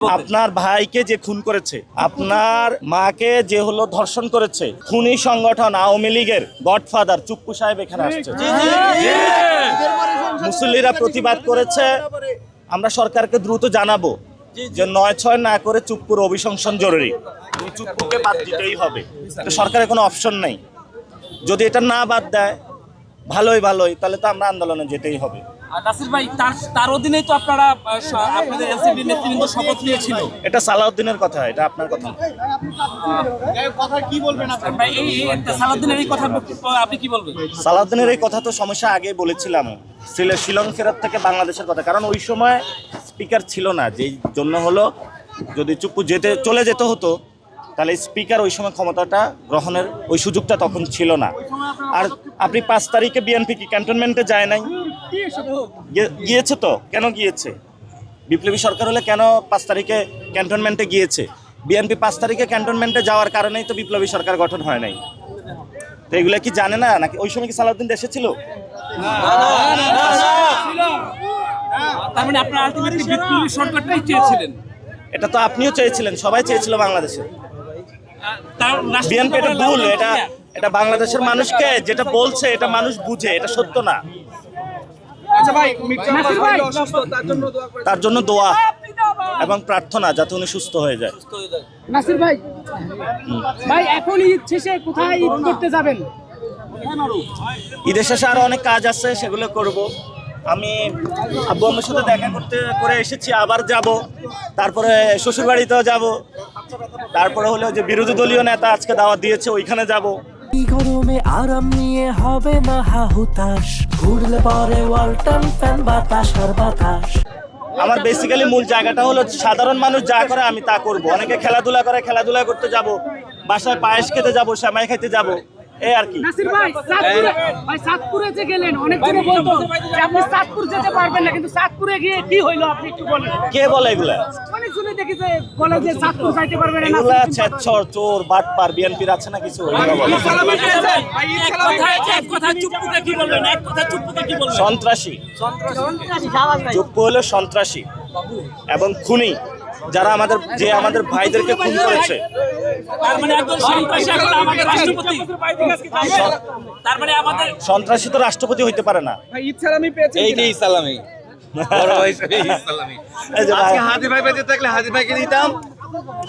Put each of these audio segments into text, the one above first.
আপনার ভাইকে যে খুন করেছে, আপনার মাকে যে হলো ধর্ষণ করেছে, খুনি সংগঠন আওয়ামী লীগের গডফাদার চুপ্পু সাহেব এখানে আসছে। মুসল্লিরা প্রতিবাদ করেছে। আমরা সরকারকে দ্রুত জানাবো যে ৯/৬ না করে চুপ্পুর অভিশংসন জরুরি। চুপ্পুকে বাদ দিতেই হবে, সরকারের কোনো অপশন নেই। যদি এটা না বাদ দেয় ভালোই তাহলে তো আমরা আন্দোলনে যেতেই হবে। নাসির ভাই, তার অধীনেই তো আপনারা আপনাদের এনসিপি নেতৃবৃন্দ শপথ নিয়েছিল। এটা সালাউদ্দিনের কথা, এটা আপনার কথা না। কথা কি বলবেন ভাই? এই সালাউদ্দিনের এই কথা আপনি কি বলবেন? সালাউদ্দিনের এই কথা তো সমস্যা আগে বলেছিলাম, শিলং ফেরত থেকে বাংলাদেশের কথা। কারণ ওই সময় স্পিকার ছিল না, যেই জন্য হলো যদি চুপ্পু চলে যেতে হতো তাহলে স্পিকার ওই সময় ক্ষমতাটা গ্রহণের ওই সুযোগটা তখন ছিল না। আর আপনি ৫ তারিখে বিএনপি কি ক্যান্টনমেন্টে যায় নাই? গিয়েছে তো। কেন গিয়েছে? বিপ্লবী সরকার হলে কেন ৫ তারিখে ক্যান্টনমেন্টে গিয়েছে? বিএনপি ৫ তারিখে ক্যান্টনমেন্টে যাওয়ার কারণেই তো বিপ্লবী সরকার গঠন হয় নাই। তো এগুলো কি জানে না নাকি? ওই সময় কি সালাউদ্দিন দেশে ছিল? তার মানে আপনারা আলটিমেটলি বিপ্লবী সরকারটাই চেয়েছিলেন। এটা তো আপনিও চেয়েছিলেন, সবাই চেয়েছিল বাংলাদেশে। বিএনপি এটা ভুল। এটা বাংলাদেশের মানুষকে যেটা বলছে এটা মানুষ বুঝে, এটা সত্য না। তার জন্য দোয়া এবং প্রার্থনা যাতে উনি সুস্থ হয়ে যায়। নাসির ভাই, এখন ঈদ শেষে কোথায় ঈদ করতে যাবেন? ঈদের শেষে আরো অনেক কাজ আছে, সেগুলো করব। আমি আব্বু আম্মুর সাথে দেখা করে এসেছি, আবার যাব। তারপরে শ্বশুর বাড়িতেও যাব। তারপরে হলো যে বিরোধী দলীয় নেতা আজকে দাওয়াত দিয়েছে, ওইখানে যাব। গরমে আরাম নিয়ে হবে না হাহুতাশ, ঘুরলে পরে ওয়ালটন ফ্যান বাতাস আর বাতাস। আমার বেসিক্যালি মূল জায়গাটা হলো সাধারণ মানুষ যা করে আমি তা করব। অনেকে খেলাধুলা করে, খেলাধুলা করতে যাব, বাসায় পায়েস খেতে যাব, সেমাই খেতে যাব, এই আর কি। নাসির ভাই, সাতপুরে যে গেলেন, অনেকজন বলতো যে আপনি সাতপুর যেতে পারবেন না, কিন্তু সাতপুরে গিয়ে কি হইলো আপনি একটু বলেন। কে বলে এগুলা? অনেকজনে দেখি যে বলে যে সাতপুর যাইতে পারবেন না। এগুলা ছেচ্ছর, চোর, বাটপার, বিএনপির আছে না কিছু। সন্ত্রাসী। চুপ্পু হলো সন্ত্রাসী এবং খুনি, যারা আমাদের ভাইদেরকে খুন করেছে। সন্ত্রাসী তো রাষ্ট্রপতি হইতে পারে না। হাদি ভাই বেঁচে থাকলে হাদি ভাইকে দিতাম।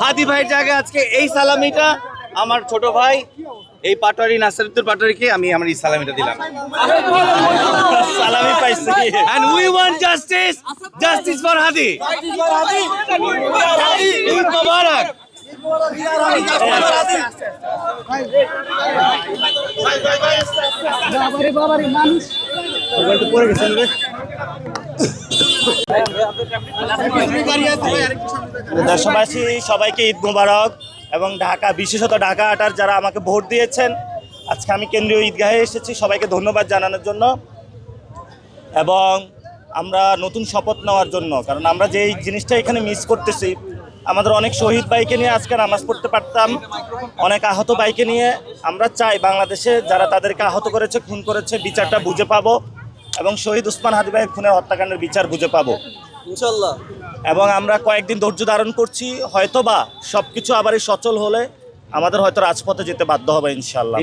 হাদি ভাইয়ের জায়গায় আজকে এই সালামিটা আমার ছোট ভাই এই পাটোয়ারি নাসিরুদ্দিন পাটোয়ারিকে আমি আমার এই সালামিটা দিলাম। সালামি পাইছি। And we want justice, justice for Hadi. Eid Mubarak. দেশবাসী সবাইকে ঈদ মুবারক। এবং ঢাকা, বিশেষত ঢাকা ৮ যারা আমাকে ভোট দিয়েছেন, আজকে আমি কেন্দ্রীয় ঈদগাহে এসেছি সবাইকে ধন্যবাদ জানানোর জন্য এবং আমরা নতুন শপথ নেওয়ার জন্য। কারণ আমরা যেই জিনিসটা এখানে মিস করতেছি, আমাদের অনেক শহীদ ভাইকে নিয়ে আজকে নামাজ পড়তে পারতাম, অনেক আহত ভাইকে নিয়ে। আমরা চাই বাংলাদেশে যারা তাদেরকে আহত করেছে, খুন করেছে, বিচারটা বুঝে পাবো এবং শহীদ ওসমান হাদি ভাইয়ের খুনের হত্যাকাণ্ডের বিচার বুঝে পাবো ইনশাআল্লাহ। এবং আমরা কয়েকদিন ধৈর্য ধারণ করছি, হয়তোবা সবকিছু আবারই সচল হলে আমাদের হয়তো রাজপথে যেতে বাধ্য হবে ইনশাআল্লাহ।